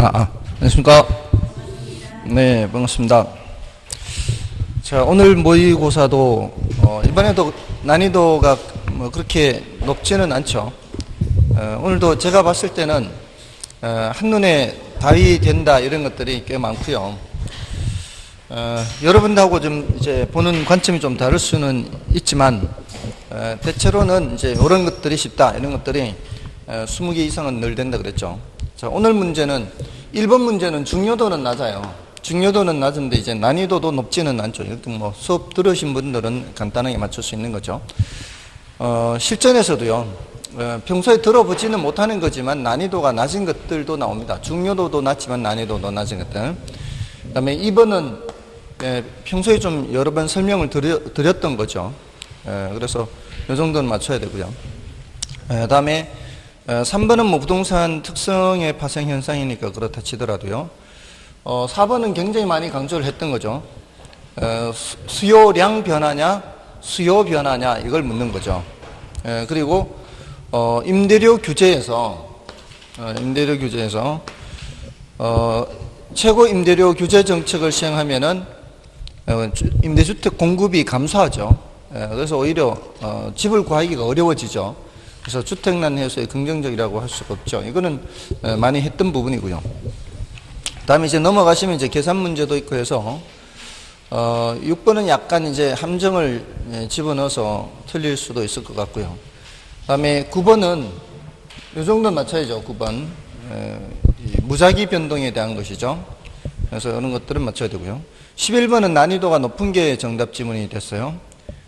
안녕하십니까. 네, 반갑습니다. 자, 오늘 모의고사도, 이번에도 난이도가 뭐 그렇게 높지는 않죠. 오늘도 제가 봤을 때는, 한눈에 답이 된다, 이런 것들이 꽤 많고요. 여러분들하고 좀 이제 보는 관점이 좀 다를 수는 있지만, 대체로는 이제 이런 것들이 쉽다, 이런 것들이 20개 이상은 늘 된다 그랬죠. 자, 오늘 문제는 1번 문제는 중요도는 낮아요. 중요도는 낮은데 이제 난이도도 높지는 않죠. 이렇게 뭐 수업 들으신 분들은 간단하게 맞출 수 있는 거죠. 실전에서도요. 평소에 들어보지는 못하는 거지만 난이도가 낮은 것들도 나옵니다. 중요도도 낮지만 난이도도 낮은 것들. 그다음에 2번은 평소에 좀 여러 번 설명을 드렸던 거죠. 그래서 이 정도는 맞춰야 되고요. 그다음에 3번은 뭐 부동산 특성의 파생 현상이니까 그렇다 치더라도요. 4번은 굉장히 많이 강조를 했던 거죠. 수요량 변화냐, 수요 변화냐, 이걸 묻는 거죠. 그리고, 임대료 규제에서, 최고 임대료 규제 정책을 시행하면은, 임대주택 공급이 감소하죠. 그래서 오히려, 집을 구하기가 어려워지죠. 그래서 주택난 해소에 긍정적이라고 할 수가 없죠. 이거는 많이 했던 부분이고요. 다음에 이제 넘어가시면 이제 계산 문제도 있고 해서 6번은 약간 이제 함정을 집어넣어서 틀릴 수도 있을 것 같고요. 다음에 9번은 이 정도는 맞춰야죠. 9번 무작위 변동에 대한 것이죠. 그래서 이런 것들은 맞춰야 되고요. 11번은 난이도가 높은 게 정답 지문이 됐어요.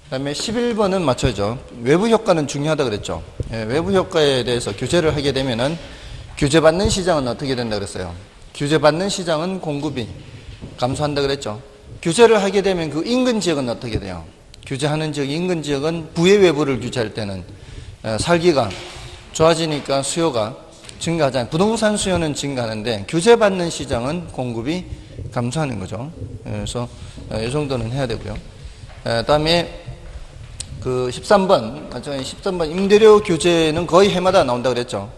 그 다음에 11번은 맞춰야죠. 외부 효과는 중요하다 그랬죠. 외부 효과에 대해서 규제를 하게 되면은 규제받는 시장은 어떻게 된다 그랬어요. 규제받는 시장은 공급이 감소한다 그랬죠. 규제를 하게 되면 그 인근 지역은 어떻게 돼요. 규제하는 지역, 인근 지역은 부의 외부를 규제할 때는 살기가 좋아지니까 수요가 증가하잖아요. 부동산 수요는 증가하는데 규제받는 시장은 공급이 감소하는 거죠. 그래서 이 정도는 해야 되고요. 다음에 그 13번 임대료 규제는 거의 해마다 나온다 그랬죠.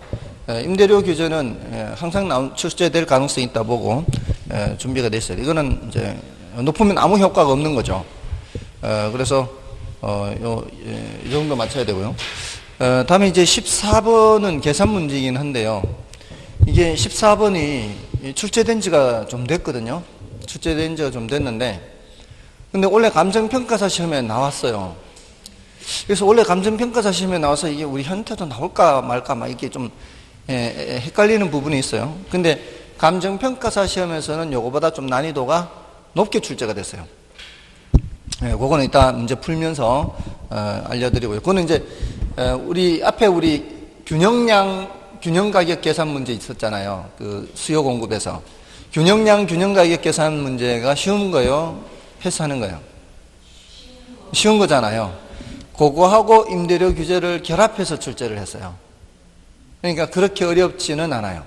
임대료 규제는 항상 출제될 가능성이 있다 보고 준비가 됐어요. 이거는 이제 높으면 아무 효과가 없는 거죠. 그래서 이 정도 맞춰야 되고요. 다음에 이제 14번은 계산 문제이긴 한데요. 이게 14번이 출제된 지가 좀 됐거든요. 출제된 지가 좀 됐는데 근데 원래 감정평가사 시험에 나왔어요. 그래서 원래 감정평가사 시험에 나와서 이게 우리 현태도 나올까 말까 막 이게 좀 헷갈리는 부분이 있어요. 근데 감정평가사 시험에서는 요거보다 좀 난이도가 높게 출제가 됐어요. 그거는 이따 문제 풀면서 알려드리고요. 그거는 이제 우리 앞에 균형가격 계산 문제 있었잖아요. 그 수요 공급에서 균형량 균형가격 계산 문제가 쉬운 거요, 패스하는 거예요? 쉬운 거잖아요. 그거하고 임대료 규제를 결합해서 출제를 했어요. 그러니까 그렇게 어렵지는 않아요.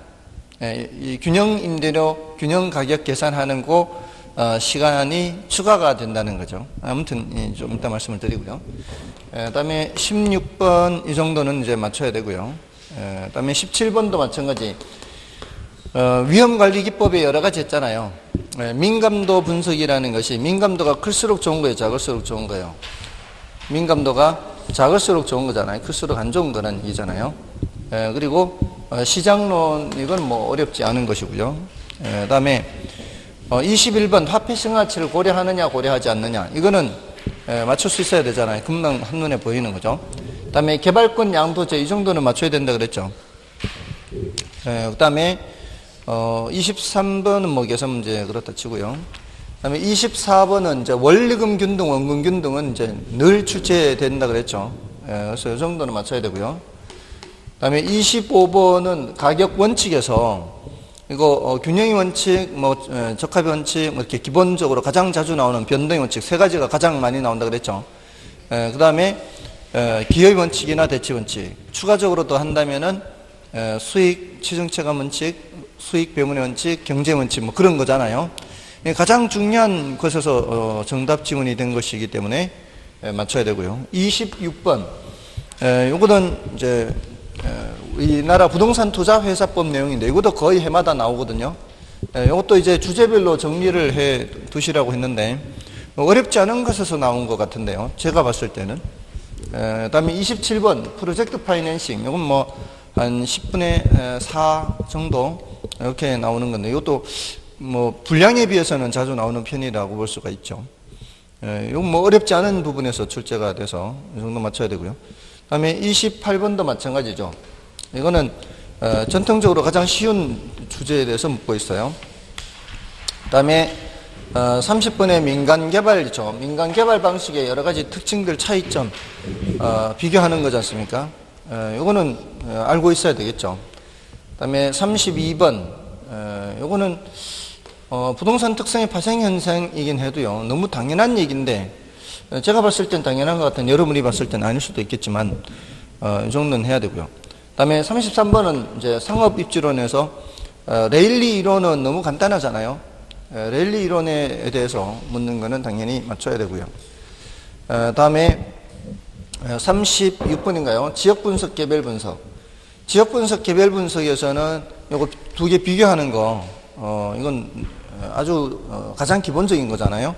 이 균형 임대료, 균형 가격 계산하는 거 시간이 추가가 된다는 거죠. 아무튼 좀 이따 말씀을 드리고요. 그다음에 16번 이 정도는 이제 맞춰야 되고요. 그다음에 17번도 마찬가지. 위험관리 기법에 여러 가지 했잖아요. 민감도 분석이라는 것이 민감도가 클수록 좋은 거예요, 작을수록 좋은 거예요. 민감도가 작을수록 좋은 거잖아요. 클수록 안 좋은 거는 이잖아요. 그리고 시장론 이건 뭐 어렵지 않은 것이고요. 그다음에 21번 화폐 승하치를 고려하느냐 고려하지 않느냐 이거는 맞출 수 있어야 되잖아요. 금방 한눈에 보이는 거죠. 그다음에 개발권 양도제 이 정도는 맞춰야 된다 그랬죠. 그다음에 23번은 뭐 계산 문제 그렇다 치고요. 그다음에 24번은 이제 원리금 균등, 원금 균등은 이제 늘 출제된다 그랬죠. 그래서 이 정도는 맞춰야 되고요. 그다음에 25번은 가격 원칙에서 이거 균형의 원칙, 뭐 적합의 원칙, 뭐 이렇게 기본적으로 가장 자주 나오는 변동의 원칙 세 가지가 가장 많이 나온다 그랬죠. 그다음에 기여의 원칙이나 대치 원칙, 추가적으로 또 한다면은 수익 취중체감 원칙, 수익 배분의 원칙, 경제 원칙 뭐 그런 거잖아요. 가장 중요한 것에서 정답 지문이 된 것이기 때문에 맞춰야 되고요. 26번 요거는 이제 이 나라 부동산 투자 회사법 내용인데 이것도 거의 해마다 나오거든요. 이것도 이제 주제별로 정리를 해 두시라고 했는데 어렵지 않은 것에서 나온 것 같은데요. 제가 봤을 때는. 그다음에 27번 프로젝트 파이낸싱. 이건 뭐 한 10분의 4 정도 이렇게 나오는 건데 이것도 뭐 분량에 비해서는 자주 나오는 편이라고 볼 수가 있죠. 이건 뭐 어렵지 않은 부분에서 출제가 돼서 이 정도 맞춰야 되고요. 그다음에 28번도 마찬가지죠. 이거는 전통적으로 가장 쉬운 주제에 대해서 묻고 있어요. 그다음에 30번의 민간개발이죠. 민간개발 방식의 여러 가지 특징들, 차이점 비교하는 거지 않습니까? 이거는 알고 있어야 되겠죠. 그다음에 32번 이거는 부동산 특성의 파생 현상이긴 해도요. 너무 당연한 얘기인데 제가 봤을 땐 당연한 것 같은 여러분이 봤을 땐 아닐 수도 있겠지만 이 정도는 해야 되고요. 그다음에 33번은 이제 상업 입지론에서 레일리 이론은 너무 간단하잖아요. 레일리 이론에 대해서 묻는 거는 당연히 맞춰야 되고요. 다음에 36번인가요? 지역 분석, 개별 분석. 지역 분석, 개별 분석에서는 요거 두 개 비교하는 거, 이건 아주 가장 기본적인 거잖아요.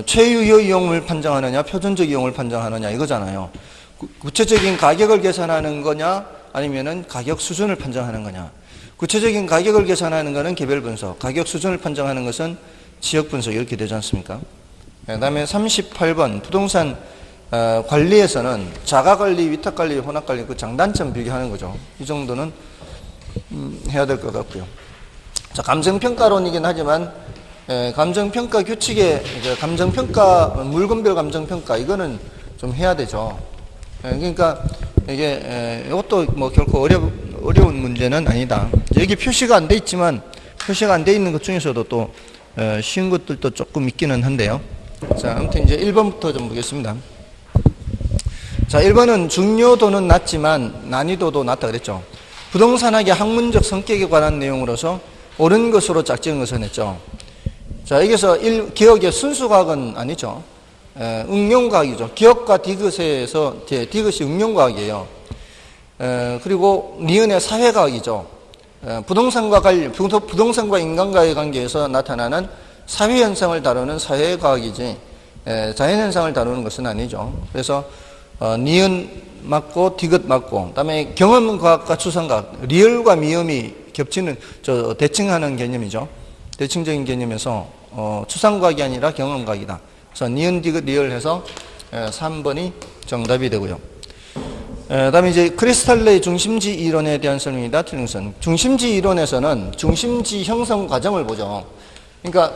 최유효 이용을 판정하느냐, 표준적 이용을 판정하느냐 이거잖아요. 구체적인 가격을 계산하는 거냐, 아니면은 가격 수준을 판정하는 거냐. 구체적인 가격을 계산하는 것은 개별 분석, 가격 수준을 판정하는 것은 지역 분석 이렇게 되지 않습니까? 그 다음에 38번 부동산 관리에서는 자가관리, 위탁관리, 혼합관리 그 장단점 비교하는 거죠. 이 정도는 해야 될 것 같고요. 자, 감정평가론이긴 하지만 감정평가 규칙에 이제 감정평가 물건별 감정평가 이거는 좀 해야 되죠. 그러니까 이게 이것도 뭐 결코 어려운 문제는 아니다. 여기 표시가 안 돼 있지만 표시가 안 돼 있는 것 중에서도 또 쉬운 것들도 조금 있기는 한데요. 자, 아무튼 이제 1번부터 좀 보겠습니다. 자, 1번은 중요도는 낮지만 난이도도 낮다 그랬죠. 부동산학의 학문적 성격에 관한 내용으로서 옳은 것으로 짝지은 것은 했죠. 자, 여기서 기억의 순수과학은 아니죠. 응용과학이죠. 기억과 디귿에서 디귿이 응용과학이에요. 그리고 니은의 사회과학이죠. 부동산과 인간과의 관계에서 나타나는 사회현상을 다루는 사회과학이지 자연현상을 다루는 것은 아니죠. 그래서 니은 맞고 디귿 맞고 그다음에 경험과학과 추상과학 리얼과 미음이 겹치는 대칭하는 개념이죠. 대칭적인 개념에서 추상과학이 아니라 경험과학이다. 그래서 니은 디귿 리얼 해서 3번이 정답이 되고요. 그다음에 이제 크리스탈레의 중심지 이론에 대한 설명이다. 틀린 것은 중심지 이론에서는 중심지 형성 과정을 보죠. 그러니까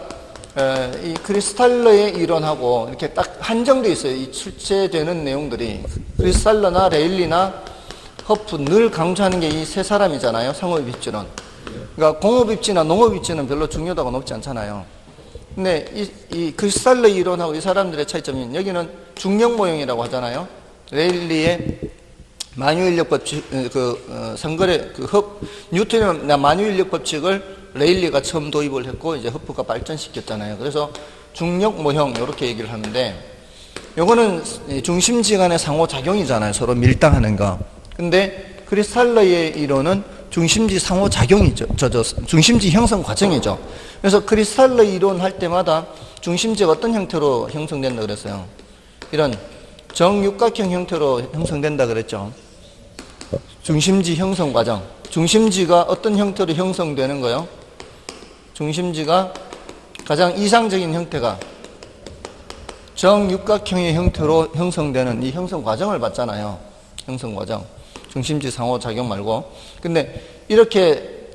이 크리스탈러의 이론하고 이렇게 딱 한정되어 있어요. 이 출제되는 내용들이 크리스탈러나 레일리나 허프 늘 강조하는 게 이 세 사람이잖아요. 상업 입지론. 그러니까 공업 입지나 농업 입지는 별로 중요도가 높지 않잖아요. 근데 이 크리스탈러 이론하고 이 사람들의 차이점은 여기는 중력 모형이라고 하잖아요. 레일리의 만유인력 법칙, 상거래, 뉴턴의 만유인력 법칙을 레일리가 처음 도입을 했고, 이제 허프가 발전시켰잖아요. 그래서 중력 모형, 이렇게 얘기를 하는데, 요거는 중심지 간의 상호작용이잖아요. 서로 밀당하는 거. 근데 크리스탈러의 이론은 중심지 상호작용이죠. 중심지 형성 과정이죠. 그래서 크리스탈러 이론 할 때마다 중심지가 어떤 형태로 형성된다 그랬어요? 이런 정육각형 형태로 형성된다 그랬죠. 중심지 형성 과정. 중심지가 어떤 형태로 형성되는 거요? 중심지가 가장 이상적인 형태가 정육각형의 형태로 형성되는 이 형성 과정을 봤잖아요. 형성 과정. 중심지 상호작용 말고. 근데 이렇게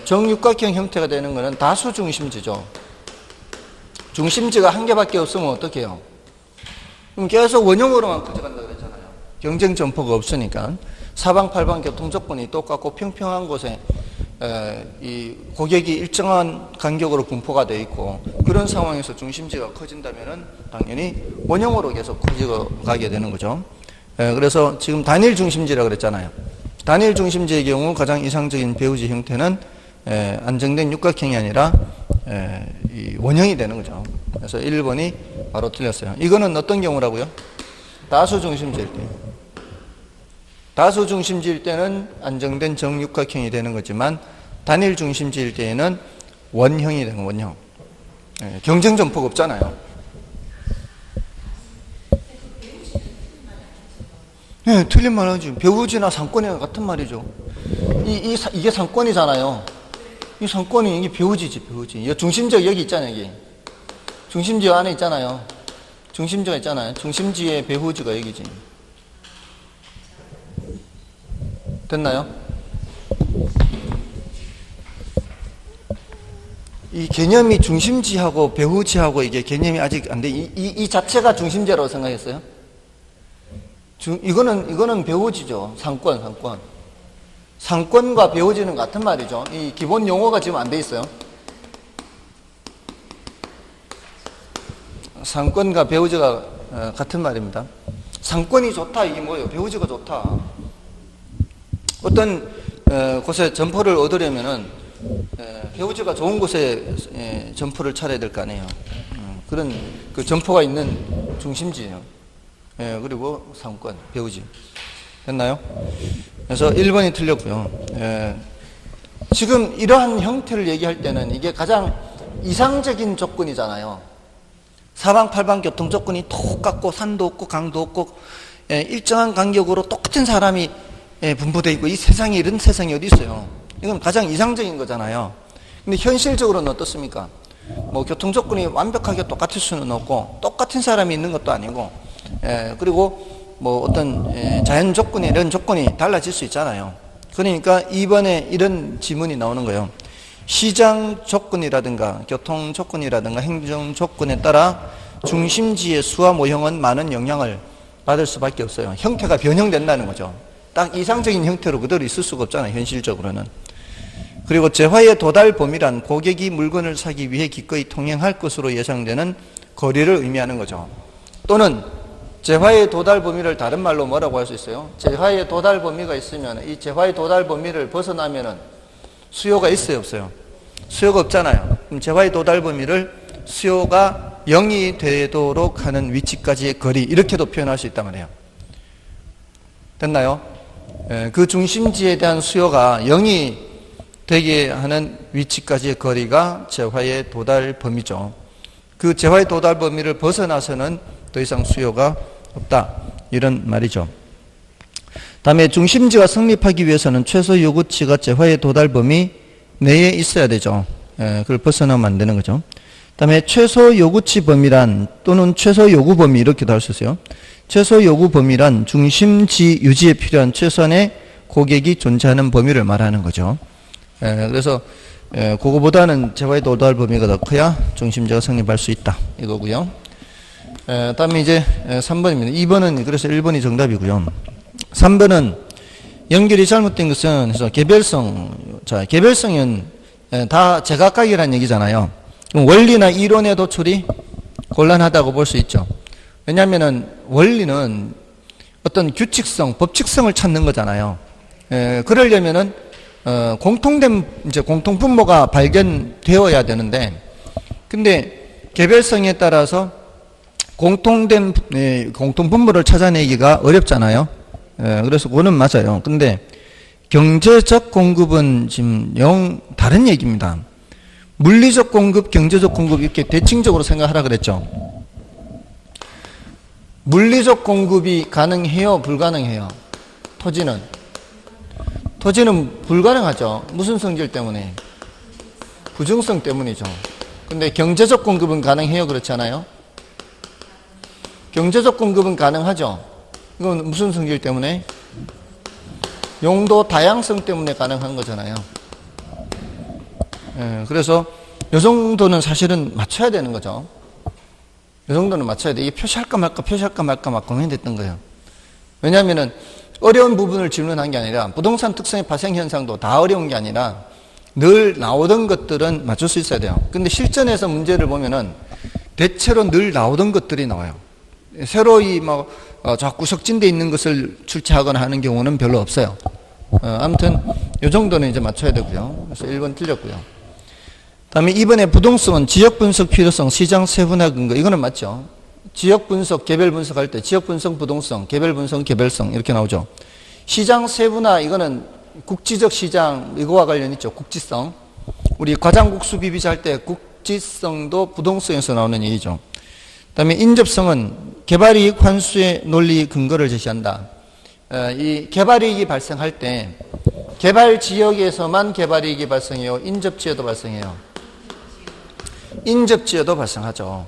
정육각형 형태가 되는 거는 다수 중심지죠. 중심지가 한 개밖에 없으면 어떻게 해요? 그럼 계속 원형으로만 커져간다 그랬잖아요. 경쟁 점포가 없으니까. 사방팔방 교통 조건이 똑같고 평평한 곳에 이 고객이 일정한 간격으로 분포가 되어 있고 그런 상황에서 중심지가 커진다면은 당연히 원형으로 계속 커져가게 되는 거죠. 그래서 지금 단일 중심지라고 그랬잖아요. 단일 중심지의 경우 가장 이상적인 배우지 형태는 안정된 육각형이 아니라 이 원형이 되는 거죠. 그래서 1번이 바로 틀렸어요. 이거는 어떤 경우라고요? 다수 중심지일 때. 다수 중심지일 때는 안정된 정육각형이 되는 거지만 단일 중심지일 때에는 원형이 되는 원형. 예, 경쟁 점포가 없잖아요. 네, 틀린 말 하지. 배우지나 상권이랑 같은 말이죠. 이게 상권이잖아요. 이 상권이 이게 배우지지, 배우지. 이 중심지가 여기 있잖아요, 여기. 중심지 안에 있잖아요. 중심지가 있잖아요. 중심지의 배후지가 여기지. 됐나요? 이 개념이 중심지하고 배후지하고 이게 개념이 아직 안 돼. 이 자체가 중심지라고 생각했어요? 이거는 배후지죠. 상권. 상권과 배후지는 같은 말이죠. 이 기본 용어가 지금 안 돼 있어요. 상권과 배후지가 같은 말입니다. 상권이 좋다 이게 뭐예요? 배후지가 좋다. 어떤 곳에 점포를 얻으려면은 배후지가 좋은 곳에 점포를 차려야 될 거 아니에요. 그런 그 점포가 있는 중심지예요. 그리고 상권, 배후지. 됐나요? 그래서 1번이 틀렸고요. 지금 이러한 형태를 얘기할 때는 이게 가장 이상적인 조건이잖아요. 사방팔방 교통 조건이 똑같고 산도 없고 강도 없고 일정한 간격으로 똑같은 사람이 분포되어 있고 이 세상에 이런 세상이 어디 있어요. 이건 가장 이상적인 거잖아요. 근데 현실적으로는 어떻습니까? 뭐 교통 조건이 완벽하게 똑같을 수는 없고 똑같은 사람이 있는 것도 아니고 그리고 뭐 어떤 자연 조건이 이런 조건이 달라질 수 있잖아요. 그러니까 이번에 이런 지문이 나오는 거예요. 시장 조건이라든가 교통 조건이라든가 행정 조건에 따라 중심지의 수와 모형은 많은 영향을 받을 수밖에 없어요. 형태가 변형된다는 거죠. 딱 이상적인 형태로 그대로 있을 수가 없잖아요. 현실적으로는. 그리고 재화의 도달 범위란 고객이 물건을 사기 위해 기꺼이 통행할 것으로 예상되는 거리를 의미하는 거죠. 또는 재화의 도달 범위를 다른 말로 뭐라고 할 수 있어요? 재화의 도달 범위가 있으면 이 재화의 도달 범위를 벗어나면은 수요가 있어요, 없어요? 수요가 없잖아요. 그럼 재화의 도달 범위를 수요가 0이 되도록 하는 위치까지의 거리 이렇게도 표현할 수 있단 말이에요. 됐나요? 그 중심지에 대한 수요가 0이 되게 하는 위치까지의 거리가 재화의 도달 범위죠. 그 재화의 도달 범위를 벗어나서는 더 이상 수요가 없다. 이런 말이죠. 다음에 중심지가 성립하기 위해서는 최소 요구치가 재화의 도달 범위 내에 있어야 되죠. 그걸 벗어나면 안 되는 거죠. 다음에 최소 요구치 범위란 또는 최소 요구 범위 이렇게도 할 수 있어요. 최소 요구 범위란 중심지 유지에 필요한 최소한의 고객이 존재하는 범위를 말하는 거죠. 그래서 그거보다는 재화의 도달 범위가 더 커야 중심지가 성립할 수 있다. 이거고요. 다음에 이제 3번입니다. 2번은 그래서 1번이 정답이고요. 3번은 연결이 잘못된 것은 그래서 개별성. 자, 개별성은 다 제각각이라는 얘기잖아요. 그럼 원리나 이론의 도출이 곤란하다고 볼 수 있죠. 왜냐하면은 원리는 어떤 규칙성, 법칙성을 찾는 거잖아요. 그러려면은 공통된 이제 공통분모가 발견되어야 되는데, 근데 개별성에 따라서 공통된 공통분모를 찾아내기가 어렵잖아요. 그래서 그거는 맞아요. 근데 경제적 공급은 지금 다른 얘기입니다. 물리적 공급, 경제적 공급 이렇게 대칭적으로 생각하라 그랬죠. 물리적 공급이 가능해요, 불가능해요? 토지는 불가능하죠. 무슨 성질 때문에? 부증성 때문이죠. 근데 경제적 공급은 가능해요, 그렇지 않아요? 경제적 공급은 가능하죠. 이건 무슨 성질 때문에? 용도 다양성 때문에 가능한 거잖아요. 그래서 이 정도는 사실은 맞춰야 되는 거죠. 이 정도는 맞춰야 돼. 이게 표시할까 말까 막 고민됐던 거예요. 왜냐하면은 어려운 부분을 질문한 게 아니라 부동산 특성의 발생 현상도 다 어려운 게 아니라 늘 나오던 것들은 맞출 수 있어야 돼요. 근데 실전에서 문제를 보면은 대체로 늘 나오던 것들이 나와요. 새로 자꾸 석진되어 있는 것을 출제하거나 하는 경우는 별로 없어요. 아무튼 이 정도는 이제 맞춰야 되고요. 그래서 1번 틀렸고요. 다음에 2번에 부동성은 지역 분석 필요성, 시장 세분화 근거. 이거는 맞죠. 지역 분석, 개별 분석할 때 지역 분석, 부동성, 개별 분석, 개별성 이렇게 나오죠. 시장 세분화, 이거는 국지적 시장, 이거와 관련 있죠. 국지성. 우리 과장국수 비비자 할 때 국지성도 부동성에서 나오는 얘기죠. 그 다음에 인접성은 개발이익 환수의 논리 근거를 제시한다. 이 개발이익이 발생할 때 개발 지역에서만 개발이익이 발생해요? 인접지에도 발생해요? 인접지에도 발생하죠.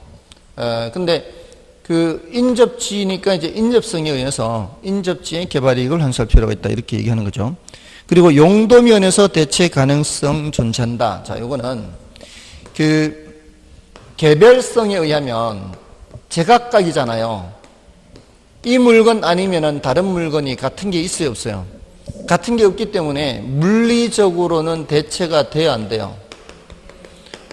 근데 그 인접지니까 이제 인접성에 의해서 인접지에 개발이익을 환수할 필요가 있다. 이렇게 얘기하는 거죠. 그리고 용도 면에서 대체 가능성 존재한다. 자, 요거는 그 개별성에 의하면 제각각이잖아요. 이 물건 아니면은 다른 물건이 같은 게 있어요, 없어요? 같은 게 없기 때문에 물리적으로는 대체가 돼야 안 돼요.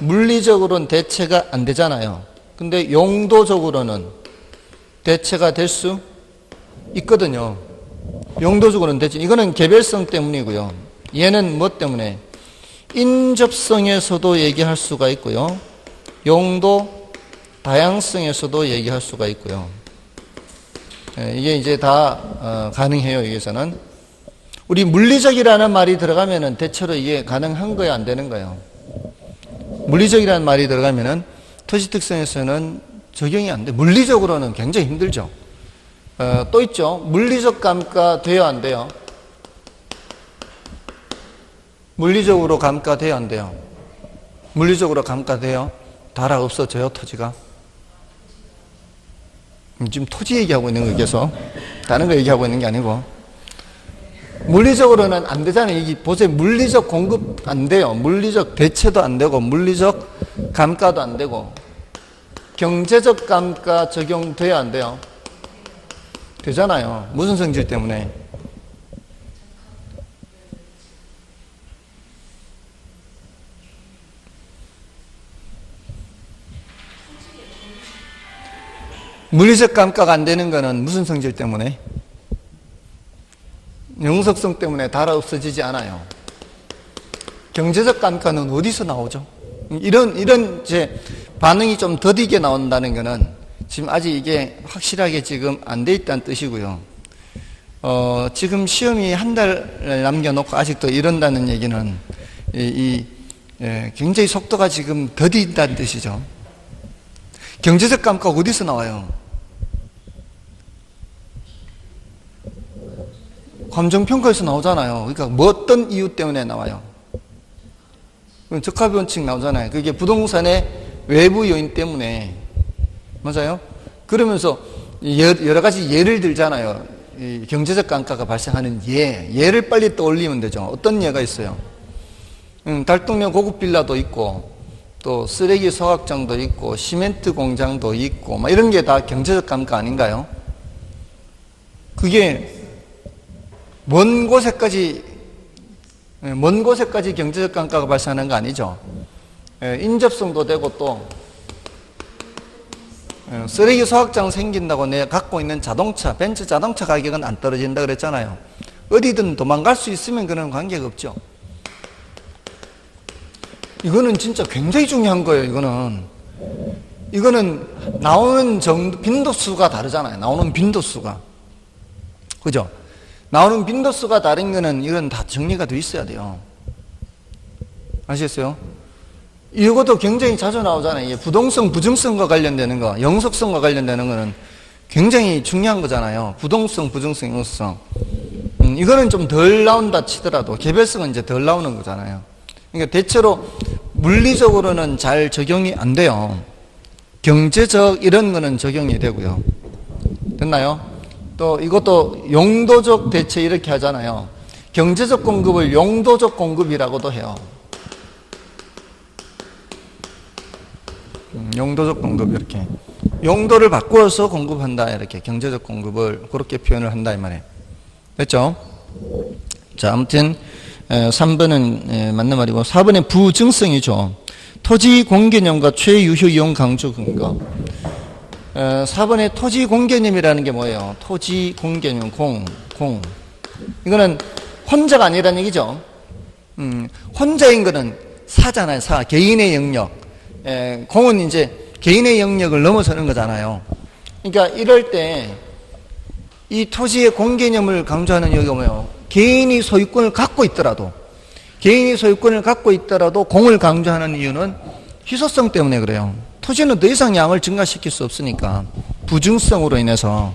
물리적으로는 대체가 안 되잖아요. 근데 용도적으로는 대체가 될 수 있거든요. 용도적으로는 대체. 이거는 개별성 때문이고요. 얘는 뭐 때문에? 인접성에서도 얘기할 수가 있고요. 용도 다양성에서도 얘기할 수가 있고요. 이게 이제 다 가능해요. 여기서는 우리 물리적이라는 말이 들어가면은 대체로 이게 가능한 거야, 안 되는 거예요. 물리적이라는 말이 들어가면은 토지 특성에서는 적용이 안 돼. 물리적으로는 굉장히 힘들죠. 또 있죠. 물리적 감가 돼요, 안 돼요? 물리적으로 감가돼요, 안 돼요? 물리적으로 감가돼요? 달아 없어져요, 토지가? 지금 토지 얘기하고 있는 거 계속 다른 거 얘기하고 있는 게 아니고 물리적으로는 안 되잖아요. 이게 보세요. 물리적 공급 안 돼요. 물리적 대체도 안 되고 물리적 감가도 안 되고 경제적 감가 적용돼야 안 돼요? 되잖아요. 무슨 성질 때문에? 물리적 감가가 안 되는 거는 무슨 성질 때문에? 영속성 때문에 달아 없어지지 않아요. 경제적 감가는 어디서 나오죠? 이런 이제 반응이 좀 더디게 나온다는 거는 지금 아직 이게 확실하게 지금 안 돼 있다는 뜻이고요. 지금 시험이 한 달 남겨놓고 아직도 이런다는 얘기는 굉장히 속도가 지금 더딘다는 뜻이죠. 경제적 감가가 어디서 나와요? 감정평가에서 나오잖아요. 그러니까 뭐 어떤 이유 때문에 나와요? 적합원칙 나오잖아요. 그게 부동산의 외부 요인 때문에. 맞아요? 그러면서 여러 가지 예를 들잖아요. 이 경제적 감가가 발생하는 예를 빨리 떠올리면 되죠. 어떤 예가 있어요? 달동네 고급 빌라도 있고 또 쓰레기 소각장도 있고 시멘트 공장도 있고 막 이런 게 다 경제적 감가 아닌가요? 그게 먼 곳에까지 경제적 감가가 발생하는 거 아니죠? 인접성도 되고 또 쓰레기 소각장 생긴다고 내가 갖고 있는 자동차, 벤츠 자동차 가격은 안 떨어진다 그랬잖아요. 어디든 도망갈 수 있으면 그런 관계가 없죠. 이거는 진짜 굉장히 중요한 거예요. 이거는 나오는 빈도수가 다르잖아요. 나오는 빈도수가. 그죠? 나오는 빈도수가 다른 거는 이건 다 정리가 돼 있어야 돼요. 아시겠어요? 이것도 굉장히 자주 나오잖아요. 이게 부동성, 부증성과 관련되는 거, 영속성과 관련되는 거는 굉장히 중요한 거잖아요. 부동성, 부증성, 영속성. 이거는 좀 덜 나온다 치더라도 개별성은 이제 덜 나오는 거잖아요. 그러니까 대체로 물리적으로는 잘 적용이 안 돼요. 경제적 이런 거는 적용이 되고요. 됐나요? 또 이것도 용도적 대체 이렇게 하잖아요. 경제적 공급을 용도적 공급이라고도 해요. 용도적 공급 이렇게 용도를 바꾸어서 공급한다 이렇게 경제적 공급을 그렇게 표현을 한다 이 말이에요. 됐죠? 자, 아무튼 3번은 맞는 말이고 4번은 부증성이죠. 토지 공개념과 최유효 이용 강조 근거. 4번의 토지 공개념이라는 게 뭐예요? 토지 공개념 공. 이거는 혼자가 아니라는 얘기죠. 혼자인 거는 사잖아요. 사. 개인의 영역. 공은 이제 개인의 영역을 넘어서는 거잖아요. 그러니까 이럴 때 이 토지의 공개념을 강조하는 이유가 뭐예요? 개인이 소유권을 갖고 있더라도 공을 강조하는 이유는 희소성 때문에 그래요. 토지는 더 이상 양을 증가시킬 수 없으니까, 부증성으로 인해서.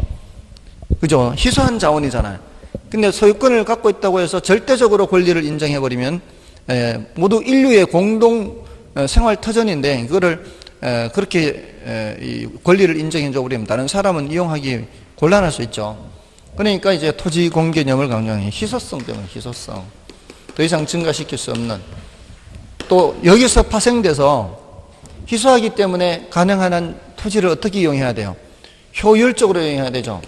그죠? 희소한 자원이잖아요. 근데 소유권을 갖고 있다고 해서 절대적으로 권리를 인정해버리면 모두 인류의 공동 생활 터전인데, 그거를 그렇게 이 권리를 인정해줘 버리면 다른 사람은 이용하기 곤란할 수 있죠. 그러니까 이제 토지 공개념을 강조하는 희소성 때문에, 희소성. 더 이상 증가시킬 수 없는. 또 여기서 파생돼서 희소하기 때문에 가능한 한 토지를 어떻게 이용해야 돼요? 효율적으로 이용해야 되죠.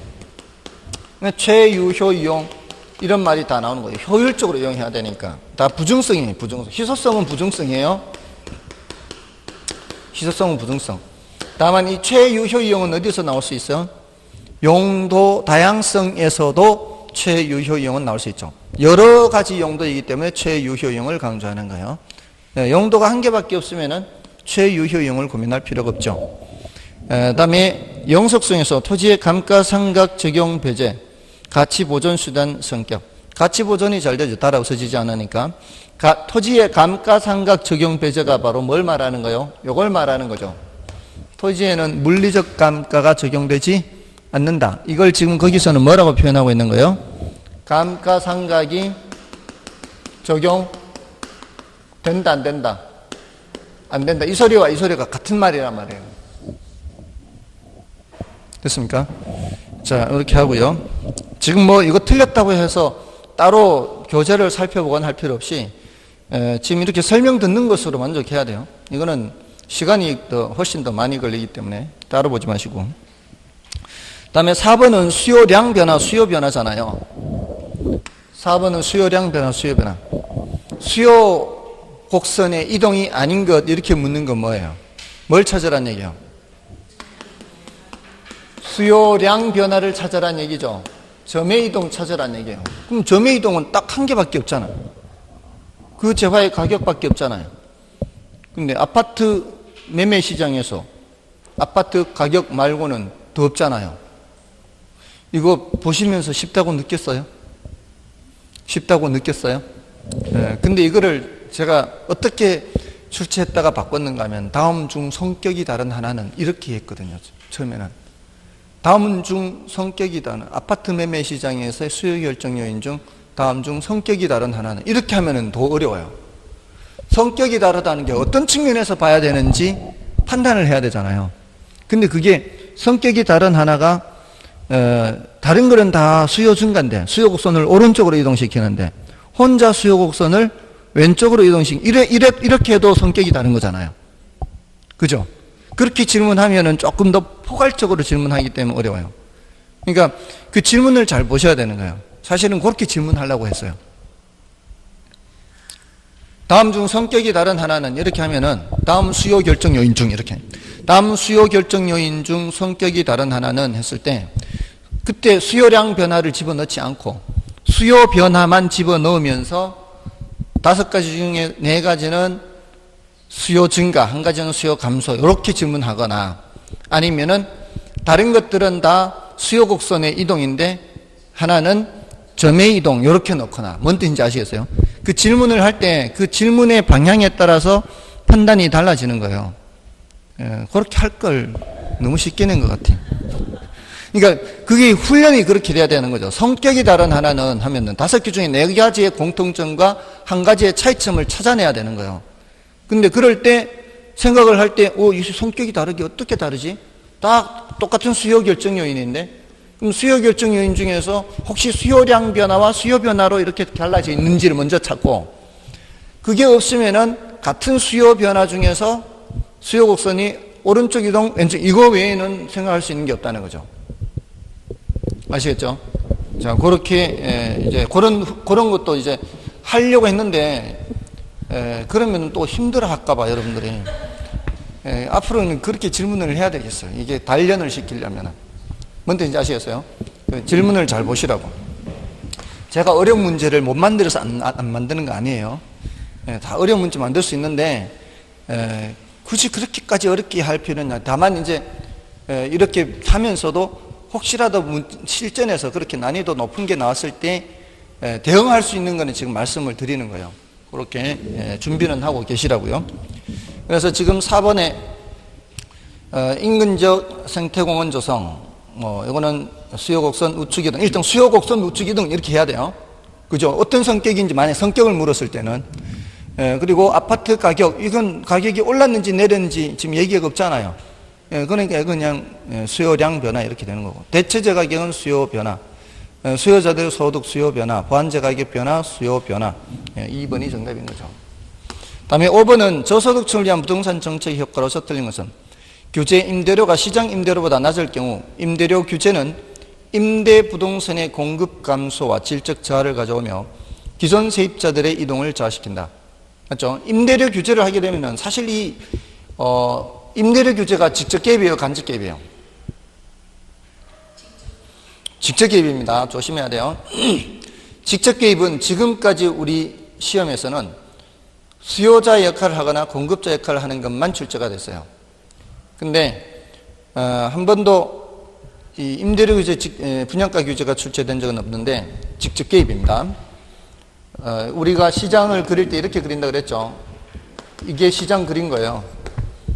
최유효 이용, 이런 말이 다 나오는 거예요. 효율적으로 이용해야 되니까. 다 부증성이에요, 부증성. 희소성은 부증성이에요. 희소성은 부증성. 다만 이 최유효 이용은 어디서 나올 수 있어요? 용도 다양성에서도 최유효 이용은 나올 수 있죠. 여러 가지 용도이기 때문에 최유효 이용을 강조하는 거예요. 용도가 한 개밖에 없으면은 최유효 이용을 고민할 필요가 없죠. 다음에 영속성에서 토지의 감가상각 적용 배제, 가치 보존 수단 성격. 가치 보존이 잘 되죠. 달아 없어지지 않으니까. 토지의 감가상각 적용 배제가 바로 뭘 말하는 거예요? 이걸 말하는 거죠. 토지에는 물리적 감가가 적용되지 않는다. 이걸 지금 거기서는 뭐라고 표현하고 있는 거예요? 감가상각이 적용된다, 안 된다? 안 된다. 이 소리와 이 소리가 같은 말이란 말이에요. 됐습니까? 자, 이렇게 하고요. 지금 뭐 이거 틀렸다고 해서 따로 교재를 살펴보거나 할 필요 없이 지금 이렇게 설명 듣는 것으로 만족해야 돼요. 이거는 시간이 훨씬 더 많이 걸리기 때문에 따로 보지 마시고. 다음에 4번은 수요량 변화, 수요 변화잖아요. 4번은 수요량 변화, 수요 변화. 수요 곡선의 이동이 아닌 것, 이렇게 묻는 건 뭐예요? 뭘 찾으란 얘기예요? 수요량 변화를 찾으란 얘기죠. 점의 이동 찾으란 얘기예요. 그럼 점의 이동은 딱 한 개밖에 없잖아요. 그 재화의 가격밖에 없잖아요. 근데 아파트 매매 시장에서 아파트 가격 말고는 더 없잖아요. 이거 보시면서 쉽다고 느꼈어요? 쉽다고 느꼈어요? 근데 이거를 제가 어떻게 출제했다가 바꿨는가 하면 다음 중 성격이 다른 하나는 이렇게 했거든요. 처음에는. 다음 중 성격이 다른, 아파트 매매 시장에서의 수요 결정 요인 중 다음 중 성격이 다른 하나는, 이렇게 하면은 더 어려워요. 성격이 다르다는 게 어떤 측면에서 봐야 되는지 판단을 해야 되잖아요. 근데 그게 성격이 다른 하나가 다른 거는 다 수요 증가인데, 수요 곡선을 오른쪽으로 이동시키는데 혼자 수요 곡선을 왼쪽으로 이렇게 해도 성격이 다른 거잖아요. 그죠? 그렇게 질문하면은 조금 더 포괄적으로 질문하기 때문에 어려워요. 그러니까 그 질문을 잘 보셔야 되는 거예요. 사실은 그렇게 질문하려고 했어요. 다음 중 성격이 다른 하나는, 이렇게 하면은 다음 수요 결정 요인 중, 이렇게 다음 수요 결정 요인 중 성격이 다른 하나는 했을 때, 그때 수요량 변화를 집어넣지 않고 수요 변화만 집어넣으면서 5가지 중에 4가지는 수요 증가, 1가지는 수요 감소, 이렇게 질문하거나, 아니면은 다른 것들은 다 수요 곡선의 이동인데 하나는 점의 이동, 이렇게 넣거나. 뭔 뜻인지 아시겠어요? 그 질문을 할 때 그 질문의 방향에 따라서 판단이 달라지는 거예요. 그렇게 할 걸 너무 쉽게 낸 것 같아요. 그러니까 그게 훈련이 그렇게 돼야 되는 거죠. 성격이 다른 하나는 하면은 5개 중에 4가지의 공통점과 1가지의 차이점을 찾아내야 되는 거예요. 근데 그럴 때 생각을 할 때, 이 성격이 다르게 어떻게 다르지? 다 똑같은 수요 결정 요인인데, 그럼 수요 결정 요인 중에서 혹시 수요량 변화와 수요 변화로 이렇게 달라져 있는지를 먼저 찾고, 그게 없으면은 같은 수요 변화 중에서 수요 곡선이 오른쪽 이동, 왼쪽, 이거 외에는 생각할 수 있는 게 없다는 거죠. 아시겠죠? 자, 그렇게 이제 그런 것도 이제 하려고 했는데, 그러면 또 힘들어 할까봐 여러분들이 앞으로는 그렇게 질문을 해야 되겠어요. 이게 단련을 시키려면. 뭔 뜻인지 아시겠어요? 질문을 잘 보시라고. 제가 어려운 문제를 못 만들어서 안 만드는 거 아니에요. 다 어려운 문제 만들 수 있는데 굳이 그렇게까지 어렵게 할 필요는 없냐. 다만 이제 이렇게 하면서도 혹시라도 실전에서 그렇게 난이도 높은 게 나왔을 때 대응할 수 있는 거는 지금 말씀을 드리는 거예요. 그렇게 준비는 하고 계시라고요. 그래서 지금 4번에 인근적 생태공원 조성, 이거는 수요곡선 우측이동, 일단 수요곡선 우측이동 이렇게 해야 돼요. 그죠? 어떤 성격인지 만약 성격을 물었을 때는. 그리고 아파트 가격, 이건 가격이 올랐는지 내렸는지 지금 얘기가 없잖아요. 그러니까 그냥 수요량 변화 이렇게 되는 거고. 대체재 가격은 수요 변화, 수요자들의 소득 수요 변화, 보완재 가격 변화, 수요 변화. 2번이 정답인 거죠. 다음에 5번은 저소득층을 위한 부동산 정책 효과로서 틀린 것은 규제 임대료가 시장 임대료보다 낮을 경우 임대료 규제는 임대 부동산의 공급 감소와 질적 저하를 가져오며 기존 세입자들의 이동을 저하시킨다. 맞죠? 임대료 규제를 하게 되면은 사실 이 임대료 규제가 직접 개입이에요, 간접 개입이에요? 직접 개입입니다. 조심해야 돼요. 직접 개입은 지금까지 우리 시험에서는 수요자 역할을 하거나 공급자 역할을 하는 것만 출제가 됐어요. 근데 한 번도 이 임대료 규제, 분양가 규제가 출제된 적은 없는데 직접 개입입니다. 우리가 시장을 그릴 때 이렇게 그린다 그랬죠. 이게 시장 그린 거예요.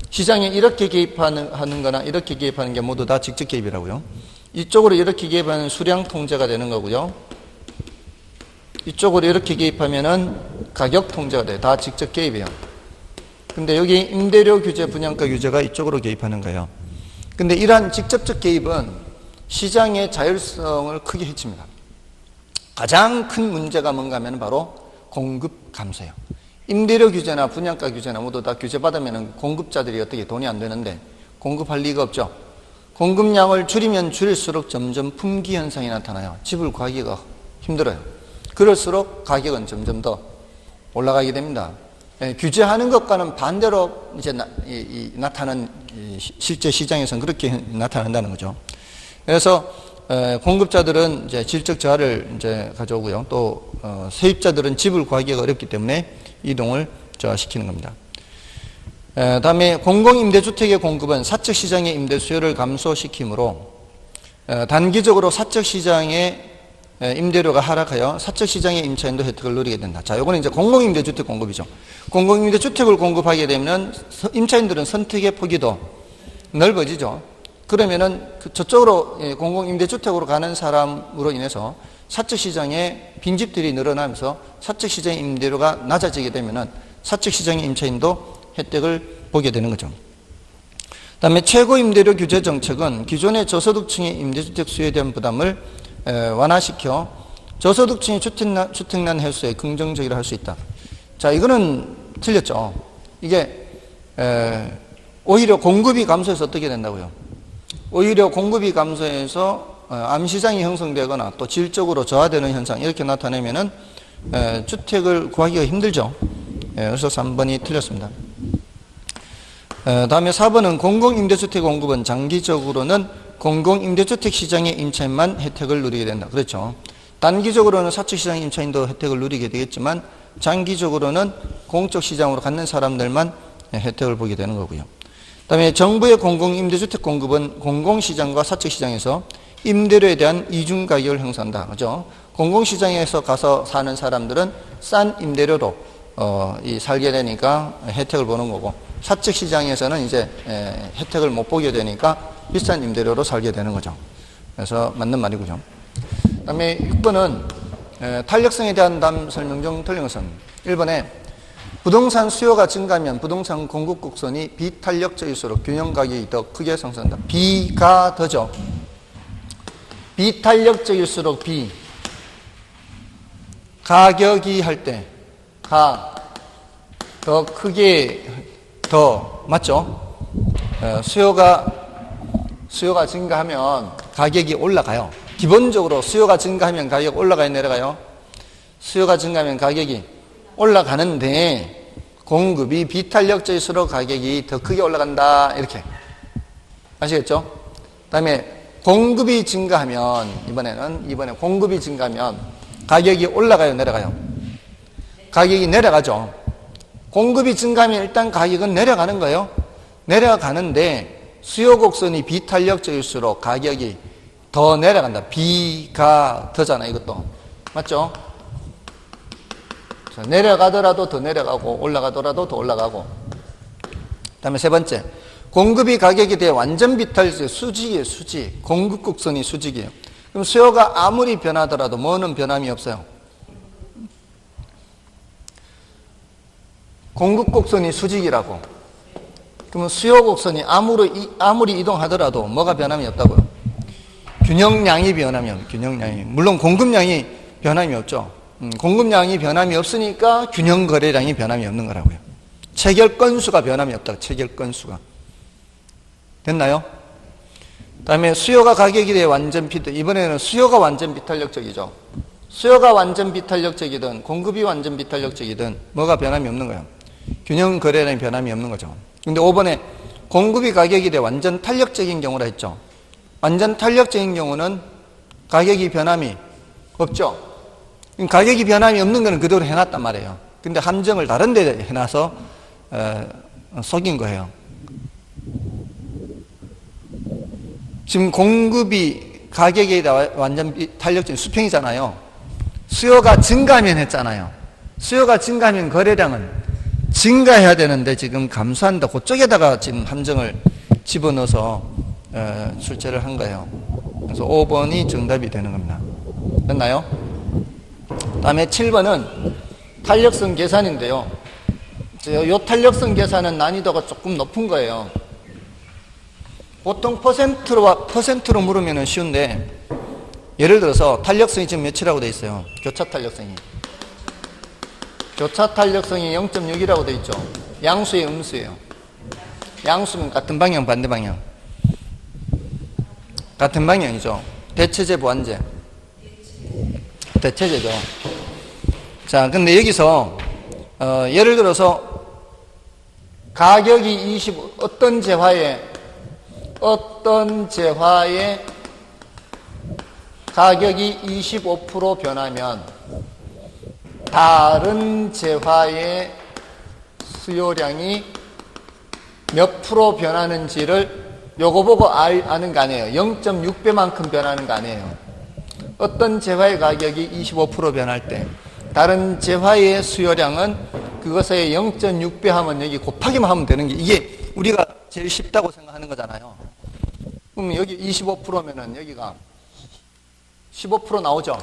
시장에 이렇게 개입하는 거나 이렇게 개입하는 게 모두 다 직접 개입이라고요. 이쪽으로 이렇게 개입하면 수량 통제가 되는 거고요. 이쪽으로 이렇게 개입하면은 가격 통제가 돼요. 다 직접 개입이에요. 근데 여기 임대료 규제, 분양가 규제가 이쪽으로 개입하는 거예요. 근데 이러한 직접적 개입은 시장의 자율성을 크게 해칩니다. 가장 큰 문제가 뭔가 하면 바로 공급 감소예요. 임대료 규제나 분양가 규제나 모두 다 규제받으면 공급자들이 어떻게 돈이 안 되는데 공급할 리가 없죠. 공급량을 줄이면 줄일수록 점점 품귀 현상이 나타나요. 집을 구하기가 힘들어요. 그럴수록 가격은 점점 더 올라가게 됩니다. 규제하는 것과는 반대로 이제 나타나는 실제 시장에서는 그렇게 나타난다는 거죠. 그래서 공급자들은 이제 질적 저하를 이제 가져오고요. 또 세입자들은 집을 구하기가 어렵기 때문에 이동을 저하시키는 겁니다. 다음에 공공임대주택의 공급은 사적 시장의 임대 수요를 감소시키므로 단기적으로 사적 시장의 임대료가 하락하여 사적 시장의 임차인도 혜택을 누리게 된다. 자, 요거는 이제 공공임대주택 공급이죠. 공공임대주택을 공급하게 되면 임차인들은 선택의 폭이 더 넓어지죠. 그러면은 저쪽으로 공공임대주택으로 가는 사람으로 인해서 사적 시장의 빈집들이 늘어나면서 사적 시장의 임대료가 낮아지게 되면은 사적 시장의 임차인도 혜택을 보게 되는 거죠. 그다음에 최고 임대료 규제 정책은 기존의 저소득층의 임대주택 수요에 대한 부담을 완화시켜 저소득층이 주택난 해소에 긍정적이라 할 수 있다. 자, 이거는 틀렸죠. 이게 오히려 공급이 감소해서 어떻게 된다고요? 오히려 공급이 감소해서 암시장이 형성되거나 또 질적으로 저하되는 현상 이렇게 나타내면은 주택을 구하기가 힘들죠. 그래서 3번이 틀렸습니다. 다음에 4번은 공공임대주택 공급은 장기적으로는 공공임대주택 시장의 임차인만 혜택을 누리게 된다. 그렇죠. 단기적으로는 사적 시장의 임차인도 혜택을 누리게 되겠지만 장기적으로는 공적 시장으로 갖는 사람들만 혜택을 보게 되는 거고요. 그다음에 정부의 공공임대주택 공급은 공공시장과 사적시장에서 임대료에 대한 이중 가격을 형성한다. 그죠? 공공시장에서 가서 사는 사람들은 싼 임대료로 살게 되니까 혜택을 보는 거고 사적시장에서는 이제 혜택을 못 보게 되니까 비싼 임대료로 살게 되는 거죠. 그래서 맞는 말이고요. 그다음에 6번은 탄력성에 대한 답 설명 중 틀린 것은 1번에 부동산 수요가 증가하면 부동산 공급 곡선이 비탄력적일수록 균형 가격이 더 크게 상승한다. 비가 더죠. 비탄력적일수록 비. 가격이 할 때 가 더 크게 더 맞죠? 수요가 증가하면 가격이 올라가요. 기본적으로 수요가 증가하면 가격 올라가요, 내려가요? 수요가 증가하면 가격이 올라가는데 공급이 비탄력적일수록 가격이 더 크게 올라간다. 이렇게 아시겠죠? 그 다음에 공급이 증가하면 이번에 공급이 증가하면 가격이 올라가요, 내려가요? 가격이 내려가죠. 공급이 증가하면 일단 가격은 내려가는 거예요. 내려가는데 수요 곡선이 비탄력적일수록 가격이 더 내려간다. B가 더잖아, 이것도. 맞죠? 자, 내려가더라도 더 내려가고, 올라가더라도 더 올라가고. 그 다음에 세 번째. 공급이 가격에 대해 완전 비탈 수직이에요, 수직. 공급 곡선이 수직이에요. 그럼 수요가 아무리 변하더라도 뭐는 변함이 없어요. 공급 곡선이 수직이라고. 그러면 수요 곡선이 아무리 이동하더라도 뭐가 변함이 없다고요? 균형량이 변함이 없어요. 균형량이. 물론 공급량이 변함이 없죠. 공급량이 변함이 없으니까 균형 거래량이 변함이 없는 거라고요. 체결 건수가 변함이 없다. 체결 건수가. 됐나요? 그다음에 수요가 가격에 대해 완전 비탈. 이번에는 수요가 완전 비탄력적이죠. 수요가 완전 비탄력적이든 공급이 완전 비탄력적이든 뭐가 변함이 없는 거예요. 균형 거래량이 변함이 없는 거죠. 근데 5번에 공급이 가격에 대해 완전 탄력적인 경우라 했죠. 완전 탄력적인 경우는 가격이 변함이 없죠. 가격이 변함이 없는 거는 그대로 해놨단 말이에요. 근데 함정을 다른 데 해놔서 속인 거예요. 지금 공급이 가격에 대해 완전 탄력적인 수평이잖아요. 수요가 증가하면 했잖아요. 수요가 증가하면 거래량은 증가해야 되는데 지금 감소한다. 그쪽에다가 지금 함정을 집어넣어서 출제를 한 거예요. 그래서 5번이 정답이 되는 겁니다. 됐나요? 다음에 7번은 탄력성 계산인데요. 이 탄력성 계산은 난이도가 조금 높은 거예요. 보통 퍼센트로 물으면 쉬운데, 예를 들어서 탄력성이 지금 몇이라고 되어 있어요? 교차 탄력성이. 교차 탄력성이 0.6이라고 되어 있죠. 양수의 음수예요. 양수는 같은 방향, 반대 방향. 같은 방향이죠. 대체제, 무한제. 대체제죠. 자, 근데 여기서 예를 들어서 가격이 어떤 재화에 가격이 25% 변하면 다른 재화의 수요량이 몇 프로 변하는지를 요거 보고 아는 거 아니에요. 0.6배만큼 변하는 거 아니에요. 어떤 재화의 가격이 25% 변할 때 다른 재화의 수요량은 그것의 0.6배 하면 여기 곱하기만 하면 되는 게, 이게 우리가 제일 쉽다고 생각하는 거잖아요. 그럼 여기 25%면은 여기가 15% 나오죠.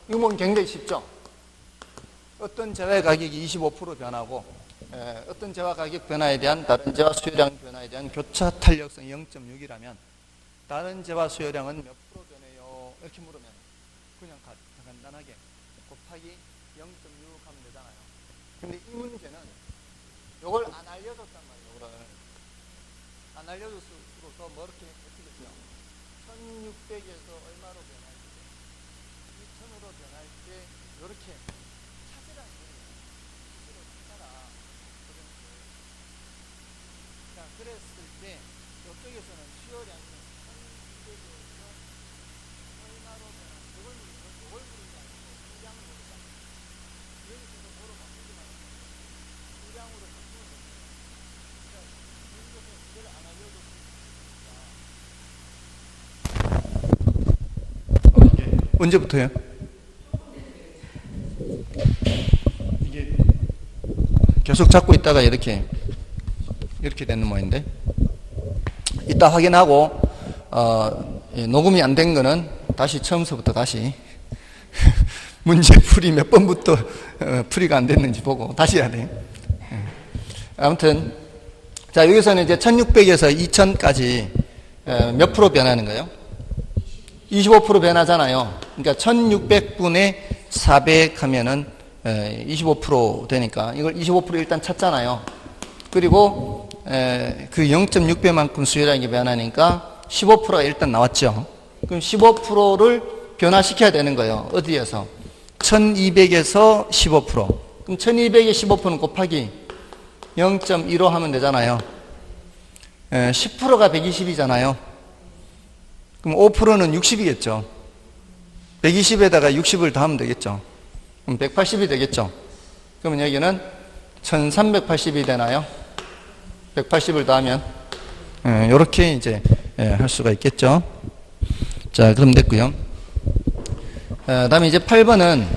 이거 뭐 굉장히 쉽죠. 어떤 재화의 가격이 25% 변하고 어떤 재화 가격 변화에 대한 다른 재화 수요량 변화에 대한 교차 탄력성 0.6이라면 다른 재화 수요량은 몇 프로 변해요? 이렇게 물으면 그냥 간단하게 곱하기 0.6 하면 되잖아요. 근데 이 문제는 이걸 안 알려줬단 말이에요. 이걸 안 알려줘서 뭐 이렇게 어떻게 돼요? 1600에서 얼마로 변할 때 2000으로 변할 때 이렇게 찾으라는 거예요. 이걸 찾아라. 자, 그랬을 때 이쪽에서는 수요량이 1200에서 얼마로 변할 때 이걸 부르는 게 아니고 수량을 부르는 게 아니고 여기서도 뭐로 바꾸지 말고 수량으로 바꾸는 거예요. 그러니까 문제에서 이걸 안 알려줬으면 좋겠습니다. 언제부터요? 이게 계속 잡고 있다가 이렇게 되는 모양인데, 이따 확인하고 녹음이 안 된 거는 다시 처음서부터 다시 문제 풀이 몇 번부터 풀이가 안 됐는지 보고 다시 해야 돼요. 아무튼 자, 여기서는 이제 1600에서 2000까지 몇 프로 변하는 거예요? 25% 변하잖아요. 그러니까 1600분의 400 하면은 25% 되니까 이걸 25% 일단 찾잖아요. 그리고 그 0.6배만큼 수요량이 변하니까 15%가 일단 나왔죠. 그럼 15%를 변화시켜야 되는 거예요. 어디에서? 1200에서 15%. 그럼 1200에 15%는 곱하기 0.15 하면 되잖아요. 10%가 120이잖아요. 그럼 5%는 60이겠죠. 120에다가 60을 더하면 되겠죠. 그럼 180이 되겠죠. 그러면 여기는 1380이 되나요? 180을 더하면 이렇게 이제 할 수가 있겠죠. 자, 그럼 됐고요. 다음에 이제 8번은